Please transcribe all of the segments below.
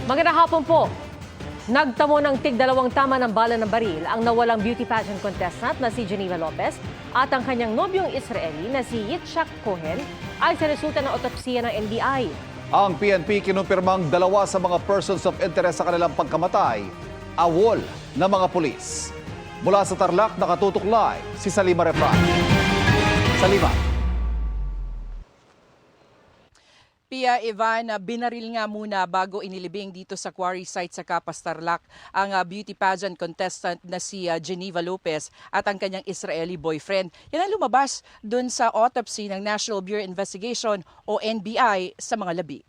Magandang hapon po. Nagtamo ng tig-dalawang tama ng bala ng baril ang nawalang beauty pageant contestant na si Geneva Lopez at ang kanyang nobyong Israeli na si Yitzhak Cohen ay sa resulta ng otopsiya ng NBI. Ang PNP kinumpirmang dalawa sa mga persons of interest sa kanilang pagkamatay, awol ng mga pulis. Mula sa Tarlac, nakatutok live si Salima Refran. Salima. Pia Ivan, binaril nga muna bago inilibing dito sa quarry site sa Capas, Tarlac ang beauty pageant contestant na si Geneva Lopez at ang kanyang Israeli boyfriend. Yan ang lumabas dun sa autopsy ng National Bureau of Investigation o NBI sa mga labi.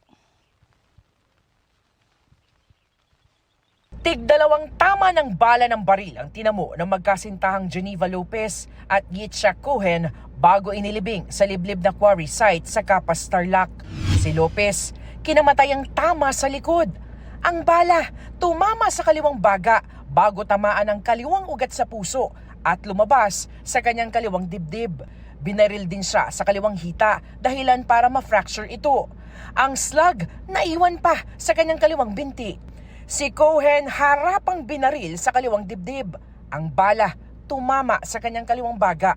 Tig-dalawang tama ng bala ng baril ang tinamo ng magkasintahang Geneva Lopez at Yitzhak Cohen bago inilibing sa liblib na quarry site sa Capas, Tarlac. Si Lopez, kinamatay ang tama sa likod. Ang bala tumama sa kaliwang baga bago tamaan ang kaliwang ugat sa puso at lumabas sa kanyang kaliwang dibdib. Binaril din siya sa kaliwang hita dahilan para ma-fracture ito. Ang slug naiwan pa sa kanyang kaliwang binti. Si Cohen harapang binaril sa kaliwang dibdib. Ang bala tumama sa kanyang kaliwang baga.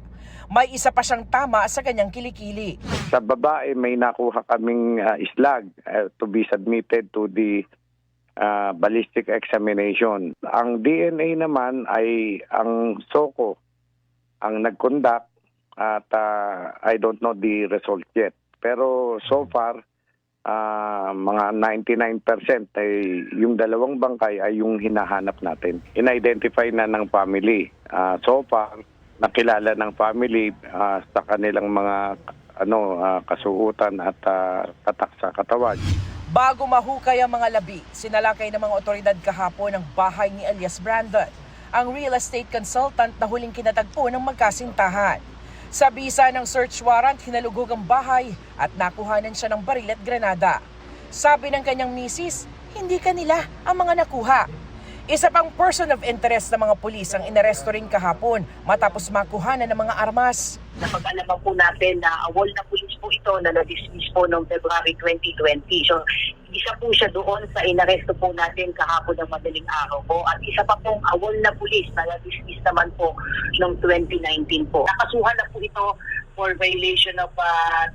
May isa pa siyang tama sa kanyang kilikili. Sa babae may nakuha kaming slag to be submitted to the ballistic examination. Ang DNA naman ay ang SOCO ang nag-conduct at I don't know the result yet. Pero so far, mga 99% ay yung dalawang bangkay ay yung hinahanap natin. In-identify na ng family. So far, nakilala ng family sa kanilang mga kasuhutan at tatak sa katawan. Bago mahukay ang mga labi, sinalakay ng mga otoridad kahapon ang bahay ni alias Brandon, ang real estate consultant na huling kinatagpo ng magkasintahan. Sa bisa ng search warrant, hinalugog ang bahay at nakuhanan siya ng baril at granada. Sabi ng kanyang misis, hindi kanila ang mga nakuha. Isa pang person of interest ng mga pulis ang inaresto rin kahapon matapos makuhanan ng mga armas. Napag-alaman po natin na awol na pulis po ito na na-dismiss po noong February 2020. So, isa po siya doon sa inaresto po natin kahapon ng madaling araw po. At isa pa pong awol na pulis na na-dismiss naman po noong 2019 po. Nakasuhan na po ito for violation of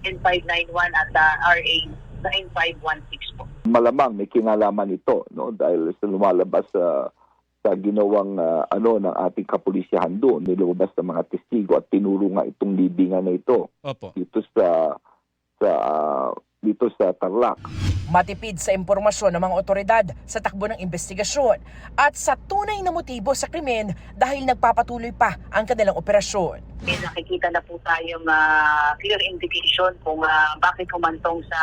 10591 at RA 9516 po. Malamang may kinalaman ito, no, dahil sa lumalabas sa ginawang ng ating kapulisyahan doon, nilabas ng mga testigo at tinuro nga itong libingan na ito. Opo. Dito sa Tarlac. Matipid sa impormasyon ng mga otoridad sa takbo ng investigasyon at sa tunay na motibo sa krimen dahil nagpapatuloy pa ang kanilang operasyon. May nakikita na po tayong clear indication kung bakit humantong sa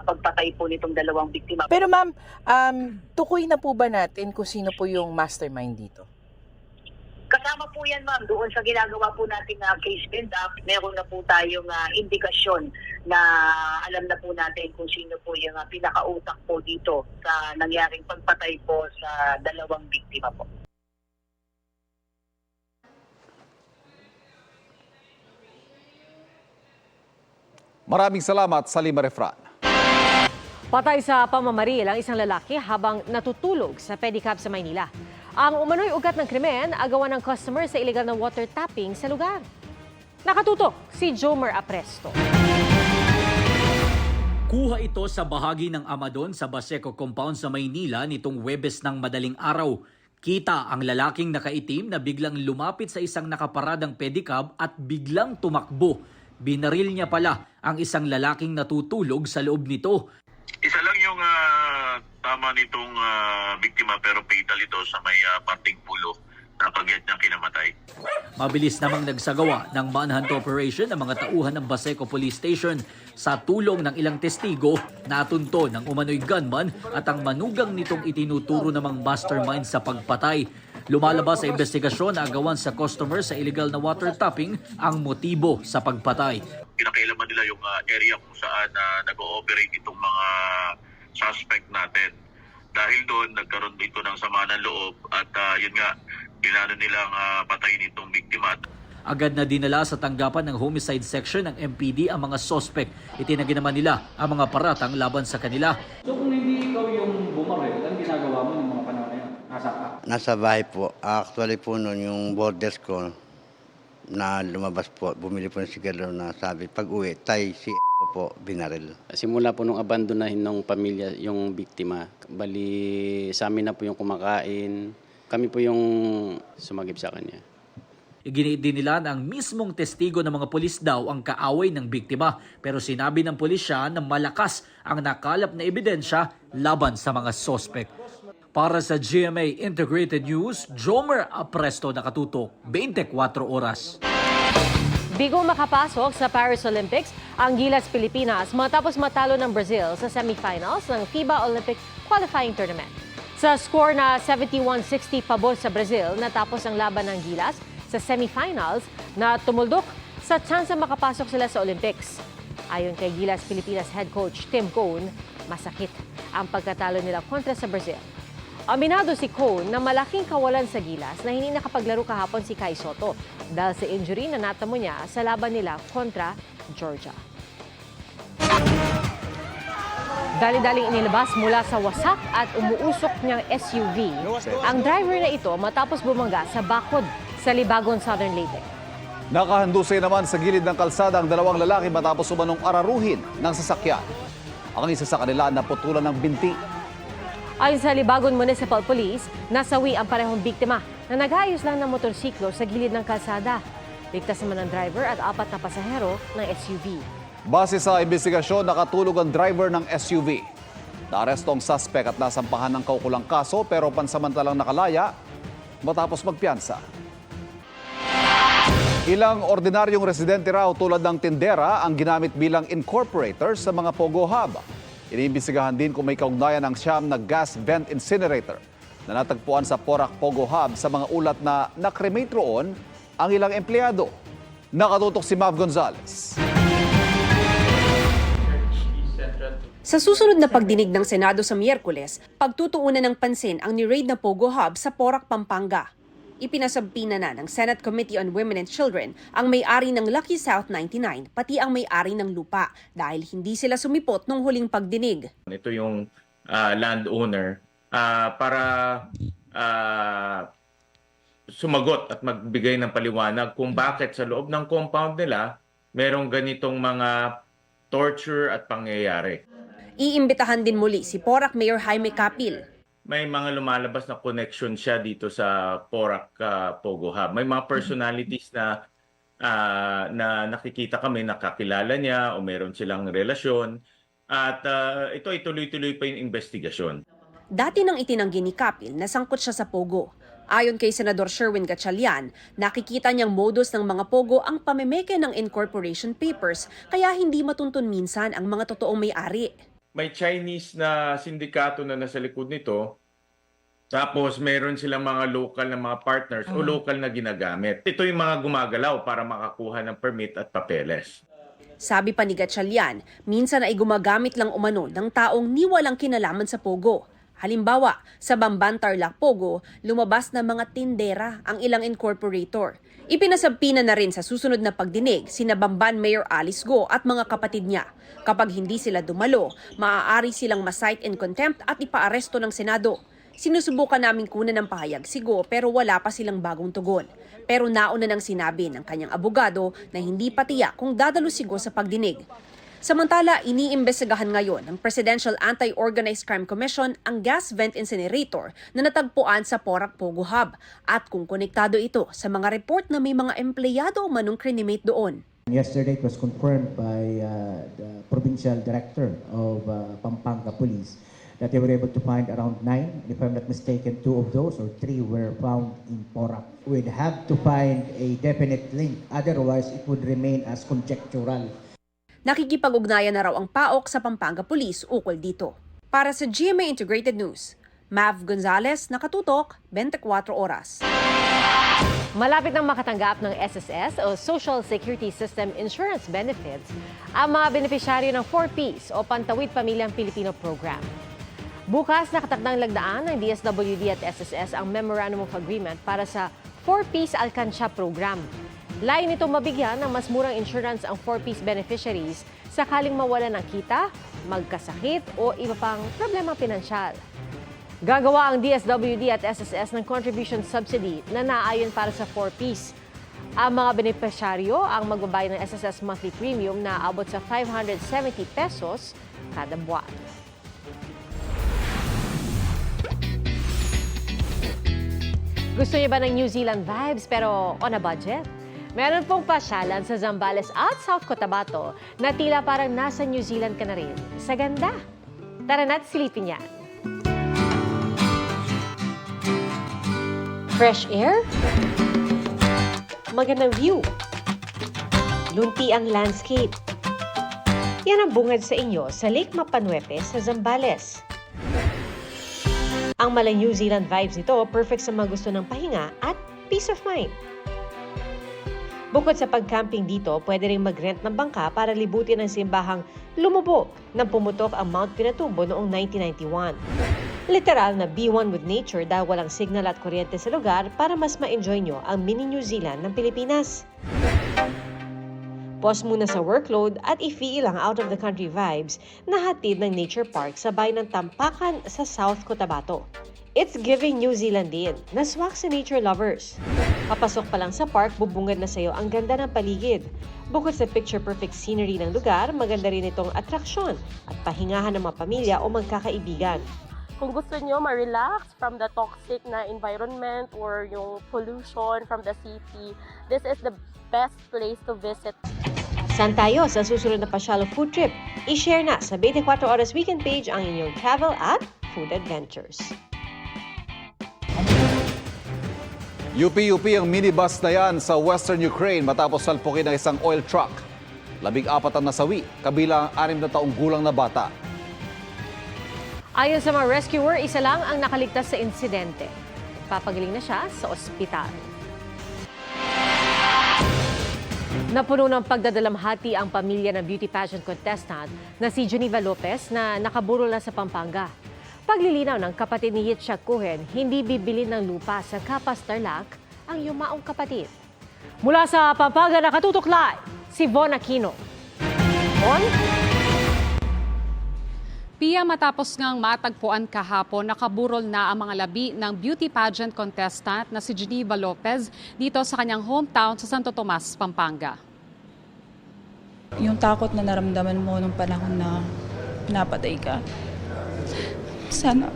pagpatay po nitong dalawang biktima. Pero ma'am, tukoy na po ba natin kung sino po yung mastermind dito? Kasama po yan ma'am, doon sa ginagawa po natin case build-up, meron na po tayong indikasyon na alam na po natin kung sino po yung pinakautak po dito sa nangyaring pagpatay po sa dalawang biktima po. Maraming salamat, Salima Refran. Patay sa pamamaril ang isang lalaki habang natutulog sa pedicab sa Maynila. Ang umano'y ugat ng krimen, agawan ng customer sa illegal na water tapping sa lugar. Nakatutok si Jomer Apresto. Kuha ito sa bahagi ng Amadon sa Baseco Compound sa Maynila nitong Huwebes ng madaling araw. Kita ang lalaking nakaitim na biglang lumapit sa isang nakaparadang pedicab at biglang tumakbo. Binaril niya pala ang isang lalaking natutulog sa loob nito. Isa lang yung tama nitong biktima pero fatal ito sa may parting pulo na pagyat niyang kinamatay. Mabilis namang nagsagawa ng manhunt operation ng mga tauhan ng Baseco Police Station. Sa tulong ng ilang testigo, natunto ng umano'y gunman at ang manugang nitong itinuturo namang mastermind sa pagpatay. Lumalabas sa investigasyon na agawan sa customer sa illegal na water tapping ang motibo sa pagpatay. Kinakailaman nila yung area kung saan nag-ooperate itong mga suspect natin. Dahil doon, nagkaroon dito ng sama ng loob at yun nga, pinano nilang patayin itong biktima. Agad na dinala sa tanggapan ng homicide section ng MPD ang mga suspect. Itinagin naman nila ang mga paratang laban sa kanila. So kung hindi ikaw yung bumaril, Nasa bahay po. Actually po noon, yung borders ko na lumabas po, bumili po ng sigaro na sabi, pag uwi, si po binaril. Simula po nung abandonahin ng pamilya yung biktima, bali sa amin na po yung kumakain, kami po yung sumagip sa kanya. Iginiit din nila na ang mismong testigo ng mga pulis daw ang kaaway ng biktima, pero sinabi ng pulisya na malakas ang nakalap na ebidensya laban sa mga sospek. Para sa GMA Integrated News, Jomer Apresto, nakatutok 24 oras. Bigo makapasok sa Paris Olympics ang Gilas Pilipinas matapos matalo ng Brazil sa semifinals ng FIBA Olympic Qualifying Tournament. Sa score na 71-60 pabor sa Brazil, natapos ang laban ng Gilas sa semifinals na tumuldok sa tsansa makapasok sila sa Olympics. Ayon kay Gilas Pilipinas head coach Tim Cone, masakit ang pagkatalo nila kontra sa Brazil. Aminado si Cone na malaking kawalan sa Gilas na hindi nakapaglaro kahapon si Kai Sotto dahil sa injury na natamo niya sa laban nila kontra Georgia. Dali-daling inilabas mula sa wasak at umuusok niyang SUV ang driver na ito matapos bumangga sa bakod sa Libagon, Southern Leyte. Nakahandusay naman sa gilid ng kalsada ang dalawang lalaki matapos umanong araruhin ng sasakyan. Ang isa sa kanila naputulan ng binti. Ayon sa Libagon Municipal Police, nasawi ang parehong biktima na nag-aayos lang ng motorsiklo sa gilid ng kalsada. Ligtas naman ang driver at 4 na pasahero ng SUV. Base sa investigasyon, nakatulog ang driver ng SUV. Naaresto ang suspect at nasampahan ng kaukulang kaso pero pansamantalang nakalaya matapos magpiyansa. Ilang ordinaryong residente raw tulad ng tindera ang ginamit bilang incorporator sa mga Pogo Hub. Iniimbestigahan din kung may kaugnayan ng siyam na gas vent incinerator na natagpuan sa Porac Pogo Hub sa mga ulat na nakremate roon ang ilang empleyado. Nakatutok si Mav Gonzalez. Sa susunod na pagdinig ng Senado sa Miyerkules, pagtutuunan ng pansin ang ni-raid na Pogo Hub sa Porac, Pampanga. Ipinasampina na ng Senate Committee on Women and Children ang may-ari ng Lucky South 99, pati ang may-ari ng lupa dahil hindi sila sumipot nung huling pagdinig. Ito yung landowner para sumagot at magbigay ng paliwanag kung bakit sa loob ng compound nila merong ganitong mga torture at pangyayari. Iimbitahan din muli si Porac Mayor Jaime Capil. May mga lumalabas na connection siya dito sa Porac Pogo Hub. May mga personalities na nakikita kami, nakakilala niya o meron silang relasyon. At ito ay tuloy-tuloy pa yung investigasyon. Dati nang itinanggi ni Capil na sangkot siya sa Pogo. Ayon kay Senador Sherwin Gatchalian, nakikita niyang modus ng mga Pogo ang pamemeke ng incorporation papers kaya hindi matuntun minsan ang mga totoong may-ari. May Chinese na sindikato na nasa likod nito. Tapos meron silang mga local na mga partners o local na ginagamit. Ito yung mga gumagalaw para makakuha ng permit at papeles. Sabi pa ni Gatchalian, minsan ay gumagamit lang umano ng taong ni walang kinalaman sa Pogo. Halimbawa, sa Bamban Tarlac Pogo, lumabas na mga tindera ang ilang incorporator. Ipinasampina na rin sa susunod na pagdinig sina Bamban Mayor Alice Go at mga kapatid niya. Kapag hindi sila dumalo, maaari silang ma-cite in contempt at ipaaresto ng Senado. Sinusubukan naming kunan ng pahayag si Go pero wala pa silang bagong tugon. Pero nauna nang sinabi ng kanyang abogado na hindi pa tiyak kung dadalo si Go sa pagdinig. Samantala, iniimbestigahan ngayon ng Presidential Anti-Organized Crime Commission ang gas vent incinerator na natagpuan sa Porac Pogo Hub at kung konektado ito sa mga report na may mga empleyado o manong crinimate doon. Yesterday it was confirmed by the Provincial Director of Pampanga Police that they were able to find around 9. If I'm not mistaken, 2 of those or 3 were found in Porac. We'd have to find a definite link, otherwise it would remain as conjectural. Nakikipag-ugnayan na raw ang PAOK sa Pampanga Police ukol dito. Para sa GMA Integrated News, Mav Gonzalez, nakatutok, 24 oras. Malapit nang makatanggap ng SSS o Social Security System Insurance Benefits ang mga benepisyaryo ng 4Ps o Pantawid Pamilyang Pilipino Program. Bukas nakatakdang lagdaan ng DSWD at SSS ang Memorandum of Agreement para sa 4Ps Alcansya Program. Layo nito mabigyan ng mas murang insurance ang 4Ps beneficiaries sakaling mawalan ng kita, magkasakit o iba pang problemang pinansyal. Gagawa ang DSWD at SSS ng contribution subsidy na naayon para sa 4Ps. Ang mga benepisyaryo ang magbabayad ng SSS monthly premium na abot sa 570 pesos kada buwan. Gusto niyo ba ng New Zealand vibes pero on a budget? Meron pong pasyalan sa Zambales at South Cotabato na tila parang nasa New Zealand ka na rin. Sa ganda. Tara na't silipin yan. Fresh air? Magandang view. Lunti ang landscape. Yan ang bungad sa inyo sa Lake Mapanuepe sa Zambales. Ang mala New Zealand vibes nito, perfect sa mga gusto ng pahinga at peace of mind. Bukod sa pag-camping dito, pwede rin mag-rent ng bangka para libutin ang simbahang lumubog nang pumutok ang Mount Pinatubo noong 1991. Literal na be one with nature dahil walang signal at kuryente sa lugar para mas ma-enjoy nyo ang mini New Zealand ng Pilipinas. Pause muna sa workload at i-feel ang out-of-the-country vibes na hatid ng Nature Park sa bayan ng Tampakan sa South Cotabato. It's giving New Zealand din, naswak sa nature lovers. Papasok pa lang sa park, bubungad na sa'yo ang ganda ng paligid. Bukod sa picture-perfect scenery ng lugar, maganda rin itong atraksyon at pahingahan ng mga pamilya o magkakaibigan. Kung gusto nyo ma-relax from the toxic na environment or yung pollution from the city, this is the best place to visit. Saan tayo sa susunod na pasyalo food trip? I-share na sa 24 Oras Weekend page ang inyong travel at food adventures. UP ang minibus na yan sa Western Ukraine matapos salpukin ng isang oil truck. 14 ang nasawi, kabilang 6 na taong gulang na bata. Ayon sa mga rescuer, isa lang ang nakaligtas sa insidente. Papagaling na siya sa ospital. Napuno ng pagdadalamhati ang pamilya ng beauty pageant contestant na si Geneva Lopez na nakaburol na sa Pampanga. Paglilinaw ng kapatid ni Yitzhak Cohen, hindi bibili ng lupa sa Capas Tarlac ang yumaong kapatid. Mula sa Pampanga, nakatutok live si Von Aquino. Von? Pia, matapos ngang matagpuan kahapon, nakaburol na ang mga labi ng beauty pageant contestant na si Geneva Lopez dito sa kanyang hometown sa Santo Tomas, Pampanga. Yung takot na naramdaman mo nung panahon na pinapatay ka, sana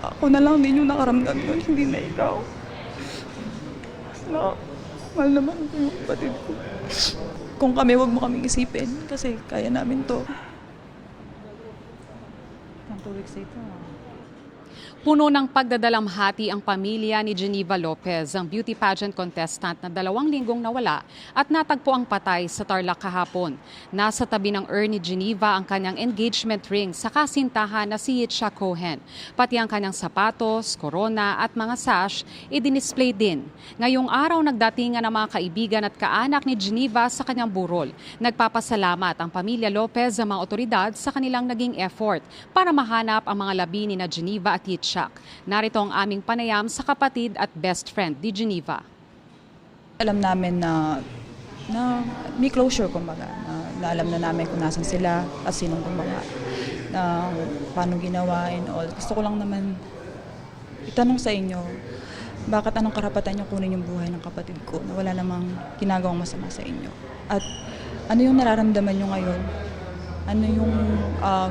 ako na lang din yung nakaramdam yun, hindi na ikaw. Mahal naman ko yung kapatid ko. Kung kami, wag mo kaming isipin kasi kaya namin to. 2 weeks later. Puno ng pagdadalamhati ang pamilya ni Geneva Lopez, ang beauty pageant contestant na 2 linggong nawala at natagpo ang patay sa Tarlac kahapon. Nasa tabi ng urn ni Geneva ang kanyang engagement ring sa kasintahan na si Yitzhak Cohen. Pati ang kanyang sapatos, korona at mga sash, i-display din. Ngayong araw nagdatingan ang mga kaibigan at kaanak ni Geneva sa kanyang burol. Nagpapasalamat ang pamilya Lopez sa mga otoridad sa kanilang naging effort para mahanap ang mga labi ni na Geneva at Yitzhak. Narito ang aming panayam sa kapatid at best friend ni Geneva. Alam namin na may closure, kumbaga, na alam na namin kung nasan sila at sinong kumbaga, na paano ginawa and all. Gusto ko lang naman itanong sa inyo, bakit anong karapatan niyo kunin yung buhay ng kapatid ko na wala namang ginagawang masama sa inyo? At ano yung nararamdaman niyo ngayon? Ano yung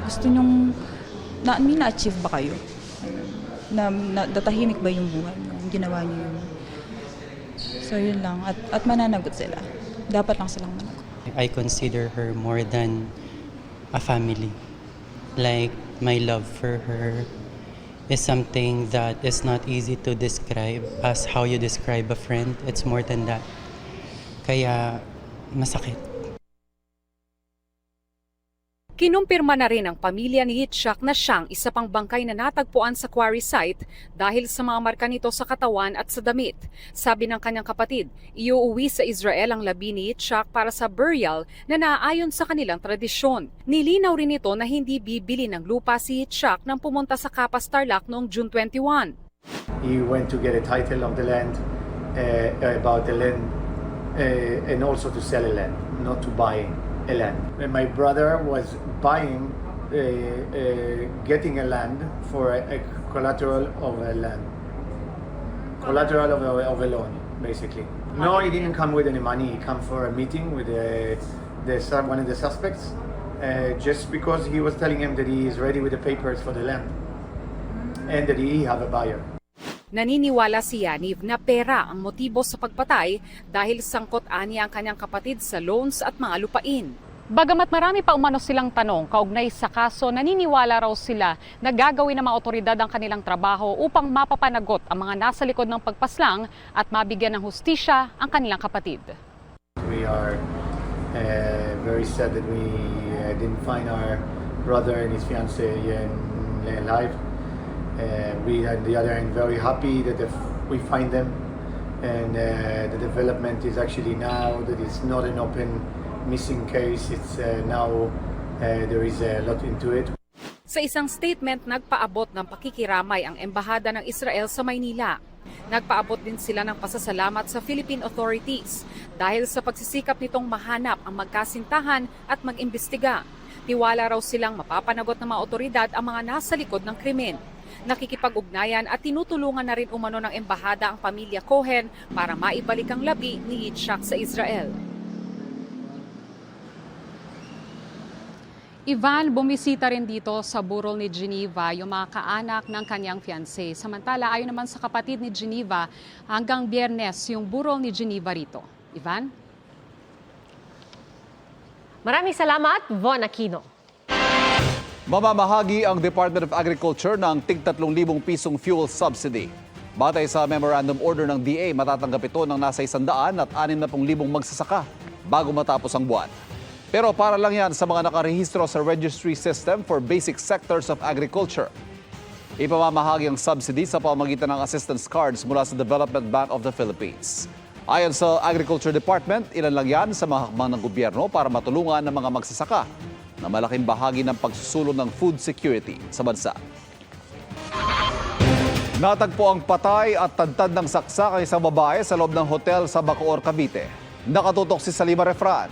gusto niyong na-achieve ba kayo? Natahimik ba yung buhay niyo? Ginawa niyo yun? So yun lang. At mananagot sila. Dapat lang silang managot. I consider her more than a family. Like, my love for her is something that is not easy to describe as how you describe a friend. It's more than that. Kaya, masakit. Kinumpirma na rin ang pamilya ni Yitzhak na siyang isa pang bangkay na natagpuan sa quarry site dahil sa mga marka nito sa katawan at sa damit. Sabi ng kanyang kapatid, iuuwi sa Israel ang labi ni Yitzhak para sa burial na naaayon sa kanilang tradisyon. Nilinaw rin ito na hindi bibili ng lupa si Yitzhak nang pumunta sa Capas Tarlac noong June 21. He went to get a title of the land, about the land, and also to sell a land, not to buy a land. And my brother was buying getting a land for a collateral of a land. Collateral of a loan, basically. No, he didn't come with any money. He came for a meeting with one of the suspects, just because he was telling him that he is ready with the papers for the land and that he have a buyer. Naniniwala si Yaniv na pera ang motibo sa pagpatay dahil sangkot-ani ang kanyang kapatid sa loans at mga lupain. Bagamat marami pa umano silang tanong kaugnay sa kaso, naniniwala raw sila na gagawin ng mga otoridad ang kanilang trabaho upang mapapanagot ang mga nasa likod ng pagpaslang at mabigyan ng hustisya ang kanilang kapatid. We are very sad that we didn't find our brother and his fiancée alive. We, on the other hand, very happy that we find them, and the development is actually now that it's not an open missing case. It's now there is a lot into it. Sa isang statement, nagpaabot ng pakikiramay ang Embahada ng Israel sa Maynila. Nagpaabot din sila ng pasasalamat sa Philippine authorities dahil sa pagsisikap nitong mahanap ang magkasintahan at mag-imbestiga. Tiwala raw silang mapapanagot ng mga otoridad ang mga nasa likod ng krimen. Nakikipag-ugnayan at tinutulungan na rin umano ng embahada ang pamilya Cohen para maibalik ang labi ni Yitzhak sa Israel. Ivan, bumisita rin dito sa burol ni Geneva yung mga kaanak ng kanyang fiancé. Samantala, ayon naman sa kapatid ni Geneva, hanggang Biyernes yung burol ni Geneva rito. Ivan? Maraming salamat, Von Aquino. Mamamahagi ang Department of Agriculture ng tig-3,000 pisong fuel subsidy. Batay sa memorandum order ng DA, matatanggap ito ng nasa 100 at 60,000 magsasaka bago matapos ang buwan. Pero para lang yan sa mga nakarehistro sa registry system for basic sectors of agriculture. Ipamamahagi ang subsidy sa pamamagitan ng assistance cards mula sa Development Bank of the Philippines. Ayon sa Agriculture Department, ilan lang yan sa mga hakbang ng gobyerno para matulungan ng mga magsasaka na malaking bahagi ng pagsusulong ng food security sa bansa. Natagpo ang patay at tadtad ng saksak ang isang babae sa loob ng hotel sa Bacoor, Cavite. Nakatutok si Salima Refran.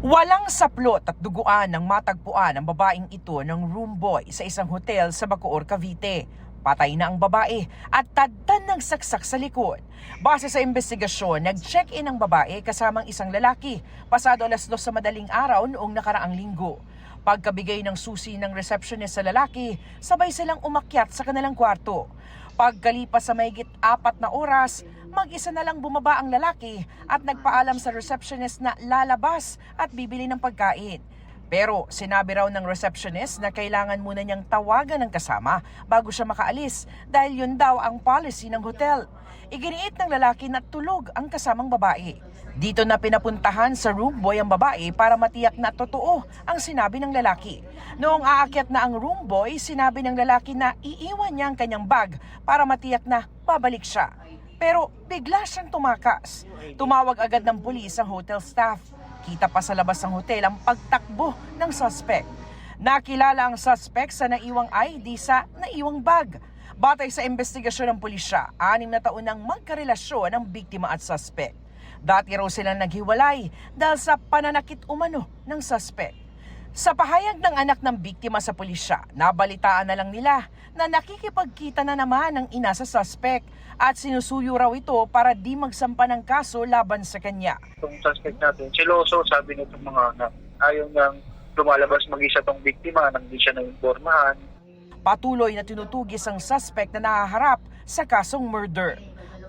Walang saplot at duguan ng matagpuan ang babaeng ito ng room boy sa isang hotel sa Bacoor, Cavite. Patay na ang babae at tadtad ng saksak sa likod. Base sa investigasyon, nag-check-in ang babae kasamang isang lalaki pasado 2:00 sa madaling araw noong nakaraang linggo. Pagkabigay ng susi ng receptionist sa lalaki, sabay silang umakyat sa kanilang kwarto. Pagkalipas sa mahigit 4 na oras, mag-isa na lang bumaba ang lalaki at nagpaalam sa receptionist na lalabas at bibili ng pagkain. Pero sinabi raw ng receptionist na kailangan muna niyang tawagan ng kasama bago siya makaalis dahil yun daw ang policy ng hotel. Iginiit ng lalaki na tulog ang kasamang babae. Dito na pinapuntahan sa room boy ang babae para matiyak na totoo ang sinabi ng lalaki. Noong aakyat na ang room boy, sinabi ng lalaki na iiwan niya ang kanyang bag para matiyak na babalik siya. Pero bigla siyang tumakas. Tumawag agad ng pulis ang hotel staff. Kita pa sa labas ng hotel ang pagtakbo ng suspect. Nakilala ang suspect sa naiwang ID sa naiwang bag. Batay sa investigasyon ng pulisya, 6 na taon nang magkarelasyon ang biktima at suspect. Dati raw silang naghiwalay dahil sa pananakit umano ng suspect. Sa pahayag ng anak ng biktima sa pulisya, nabalitaan na lang nila na nakikipagkita na naman ang ina sa suspect at sinusuyo raw ito para di magsampa ng kaso laban sa kanya. Itong suspect natin, siloso, sabi nitong mga anak. Ayaw niyang lumalabas mag-isa tong biktima nang di siya na-impormahan. Patuloy na tinutugis ang suspect na nahaharap sa kasong murder.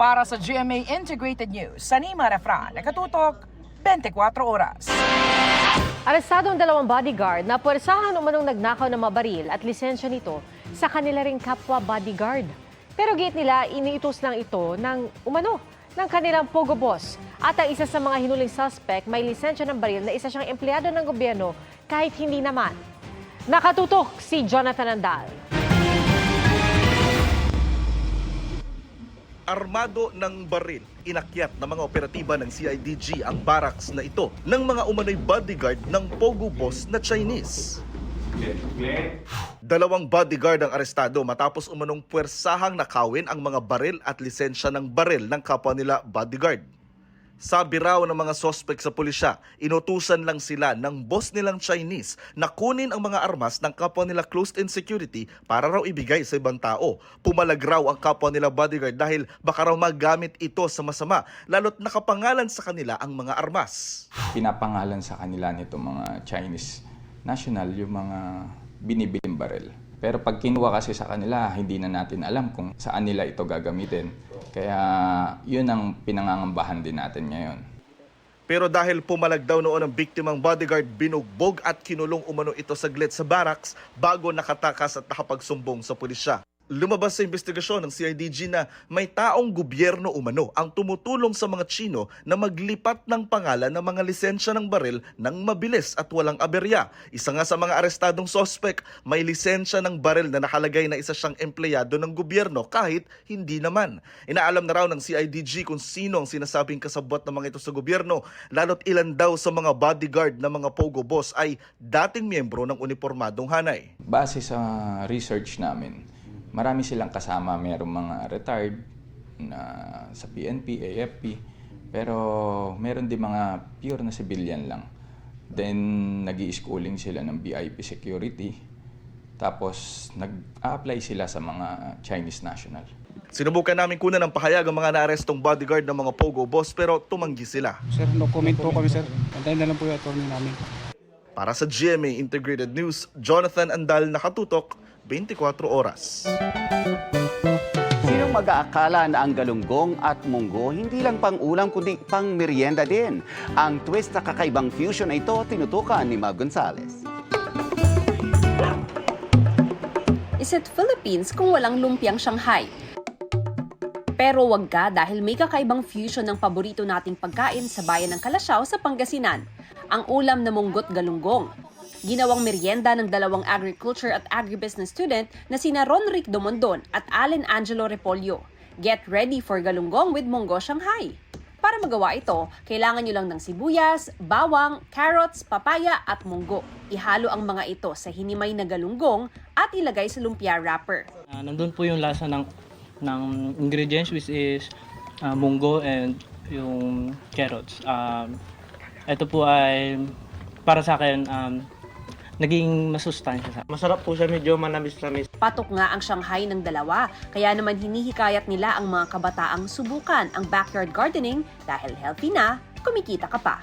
Para sa GMA Integrated News, Salima Refran, nakatutok 24 oras. Arestado ang 2 bodyguard na puwersahan umanong nagnakaw ng mga baril at lisensya nito sa kanila ring kapwa bodyguard. Pero giit nila, iniitos lang ito ng kanilang pogo boss. At ang isa sa mga hinuling suspect may lisensya ng baril na isa siyang empleyado ng gobyerno kahit hindi naman. Nakatutok si Jonathan Andal. Armado ng baril, inakyat ng mga operatiba ng CIDG ang barracks na ito ng mga umano'y bodyguard ng pogo boss na Chinese. 2 bodyguard ang arestado matapos umanong puwersahang nakawin ang mga baril at lisensya ng baril ng kapwa nila bodyguard. Sabi raw ng mga sospek sa pulisya, inutusan lang sila ng boss nilang Chinese na kunin ang mga armas ng kapwa nila closed-in security para raw ibigay sa ibang tao. Pumalag raw ang kapwa nila bodyguard dahil baka raw magamit ito sa masama, lalo't nakapangalan sa kanila ang mga armas. Pinapangalan sa kanila nito mga Chinese national yung mga binibiling barel. Pero pag kinuha kasi sa kanila, hindi na natin alam kung saan nila ito gagamitin. Kaya yun ang pinangangambahan din natin ngayon. Pero dahil pumalag daw noon ang biktimang bodyguard, binugbog at kinulong umano ito saglit sa barracks bago nakatakas at nakapagsumbong sa pulisya. Lumabas sa investigasyon ng CIDG na may taong gobyerno umano ang tumutulong sa mga Chino na maglipat ng pangalan ng mga lisensya ng baril ng mabilis at walang aberya. Isa nga sa mga arestadong sospek, may lisensya ng baril na nakalagay na isa siyang empleyado ng gobyerno kahit hindi naman. Inaalam na raw ng CIDG kung sino ang sinasabing kasabwat ng mga ito sa gobyerno, lalo't ilan daw sa mga bodyguard ng mga Pogo boss ay dating miyembro ng uniformadong hanay. Base sa research namin, marami silang kasama, mayroong mga retired na sa PNP, AFP, pero meron din mga pure na civilian lang. Then nag-i-schooling sila ng VIP security, tapos nag-a-apply sila sa mga Chinese national. Sinubukan namin kunan ng pahayag ang mga naarestong bodyguard ng mga Pogo boss pero tumanggi sila. Sir, no comment po kami, sir. Antayin na lang po yung attorney namin. Para sa GMA Integrated News, Jonathan Andal, nakatutok, 24 oras. Sinong mag-aakala na ang galunggong at munggo hindi lang pang-ulam kundi pang-merienda din? Ang twist na kakaibang fusion na ito tinutukan ni Mav Gonzales. Is it Philippines kung walang lumpiang Shanghai? Pero wag ka dahil may kakaibang fusion ng paborito nating pagkain sa bayan ng Calasiao sa Pangasinan, ang ulam na munggo't galunggong. Ginawang merienda ng dalawang agriculture at agribusiness student na sina Ronric Domondon at Allen Angelo Repolyo. Get ready for galunggong with munggo Shanghai. Para magawa ito, kailangan nyo lang ng sibuyas, bawang, carrots, papaya at munggo. Ihalo ang mga ito sa hinimay na galunggong at ilagay sa lumpia wrapper. Nandun po yung lasa ng ingredients which is munggo and yung carrots. Ito po ay para sa akin naging masustansya sa. Masarap po siya, medyo manamis-namis. Patok nga ang Shanghai ng dalawa, kaya naman hinihikayat nila ang mga kabataang subukan ang backyard gardening dahil healthy na, kumikita ka pa.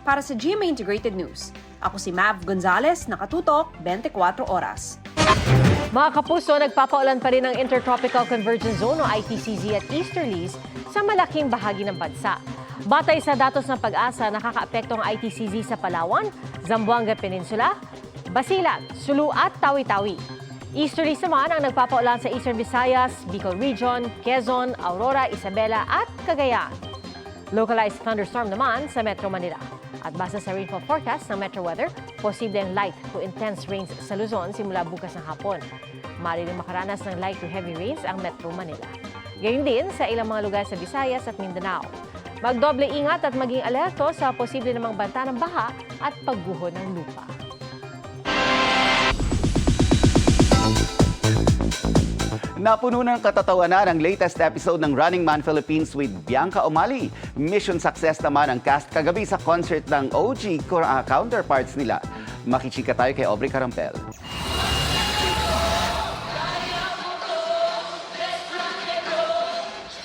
Para sa GMA Integrated News, ako si Mav Gonzales, nakatutok 24 oras. Mga kapuso, nagpapaulan pa rin ang Intertropical Convergence Zone o ITCZ at easterlies sa malaking bahagi ng bansa. Batay sa datos ng Pag-asa, nakakaapekto ang ITCZ sa Palawan, Zamboanga Peninsula, Basilan, Sulu at Tawi-Tawi. Easterlies naman ang nagpapaulan sa Eastern Visayas, Bicol Region, Quezon, Aurora, Isabela at Cagayan. Localized thunderstorm naman sa Metro Manila. At base sa rainfall forecast ng Metro Weather, posibleng light to intense rains sa Luzon simula bukas ng hapon. Maaaring makaranas ng light to heavy rains ang Metro Manila. Gayun din sa ilang mga lugar sa Visayas at Mindanao. Magdoble ingat at maging alerto sa posible namang banta ng baha at pagguho ng lupa. Napuno ng katatawanan ang latest episode ng Running Man Philippines with Bianca Umali. Mission success naman ang cast kagabi sa concert ng OG counterparts nila. Makichika tayo kay Aubrey Carampel.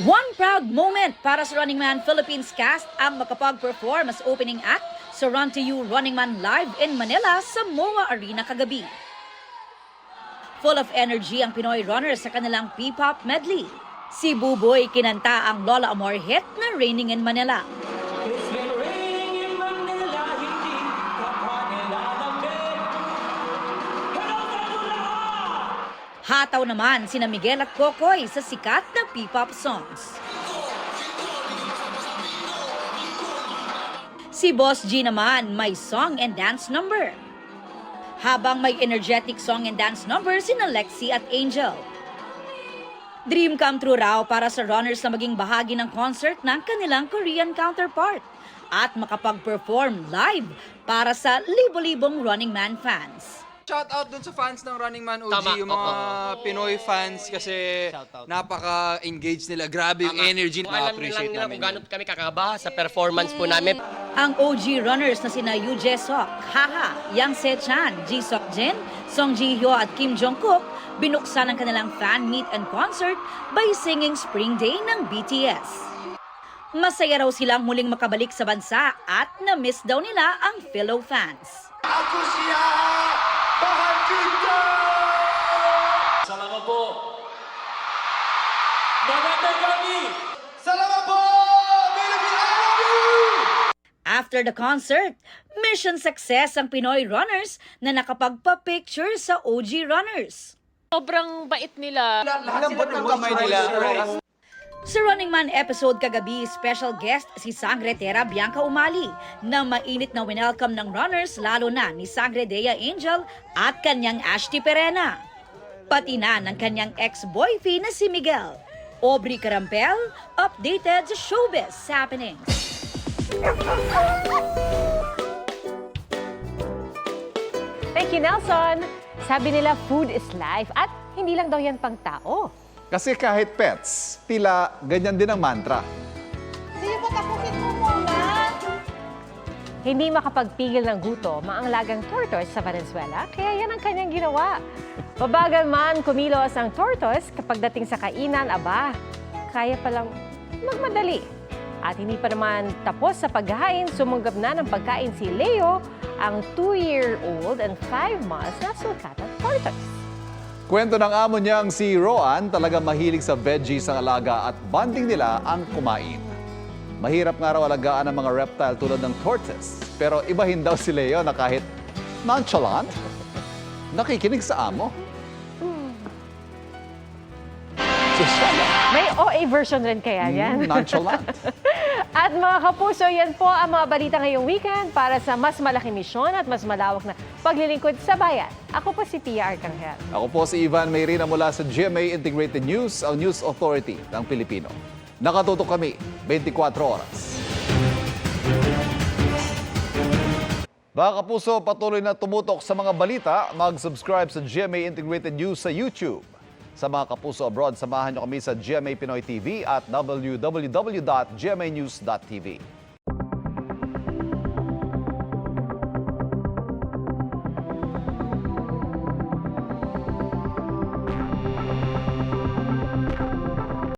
One proud moment para sa Running Man Philippines cast ang makapag-perform as opening act sa Run to You Running Man Live in Manila sa MOA Arena kagabi. Full of energy ang Pinoy runners sa kanilang P-pop medley. Si Buboy kinanta ang Lola Amor hit na Raining in Manila. Hataw naman sina Miguel at Kokoy sa sikat na P-pop songs. Si Boss G naman may song and dance number. Habang may energetic song and dance number sina Lexi at Angel. Dream come true raw para sa runners na maging bahagi ng concert ng kanilang Korean counterpart at makapag-perform live para sa libo-libong Running Man fans. Shout out dun sa fans ng Running Man OG, Tama, yung mga Pinoy fans kasi napaka-engaged nila. Grabe yung energy. Alam Na-appreciate nila namin kung gano'n kami kakaba sa performance po namin. Ang OG runners na sina Yoo Jae-sok, Haha, Yang Se-chan, Ji Sok-jin, Song Ji-hyo at Kim Jong-kook binuksan ang kanilang fan meet and concert by singing Spring Day ng BTS. Masaya raw silang muling makabalik sa bansa at na-miss daw nila ang fellow fans. Ako siya! Mahal kita! Salamat po. Magandang gabi! Salamat po! Philippines, I love you! After the concert, mission success ang Pinoy runners na nakapagpa-picture sa OG runners. Sobrang bait nila. Lambot ng kamay nila. Sa Running Man episode kagabi, special guest si Sangretera Bianca Umali na mainit na winelcome ng runners lalo na ni Sangre Dea Angel at kanyang Ashti Perena. Pati na ng kanyang ex-boyfriend na si Miguel. Aubrey Carampel, updated sa showbiz happenings. Thank you, Nelson. Sabi nila food is life at hindi lang daw yan pang tao. Kasi kahit pets, tila ganyan din ang mantra. Hindi makapagpigil ng gutom ang alagang tortoise sa Venezuela, kaya yan ang kanyang ginawa. Mabagal man kumilos ang tortoise kapag dating sa kainan, aba, kaya palang magmadali. At hindi pa naman tapos sa paghahain, sumunggab na ng pagkain si Leo, ang 2-year-old and 5 months na sulkatang tortoise. Kwento ng amo niyang si Roan, talaga mahilig sa veggies ang alaga at bonding nila ang kumain. Mahirap nga raw alagaan ang mga reptile tulad ng tortoise. Pero ibahin daw si Leo na kahit nonchalant, nakikinig sa amo. May OA version rin kaya yan. Nonchalant. At mga kapuso, yan po ang mga balita ngayong weekend para sa mas malaking misyon at mas malawak na paglilingkod sa bayan. Ako po si Pia Arcangel. Ako po si Ivan Mayrina mula sa GMA Integrated News, ang News Authority ng Pilipino. Nakatutok kami 24 oras. Mga kapuso, patuloy na tumutok sa mga balita. Mag-subscribe sa GMA Integrated News sa YouTube. Sa mga kapuso abroad, samahan niyo kami sa GMA Pinoy TV at www.gmanews.tv.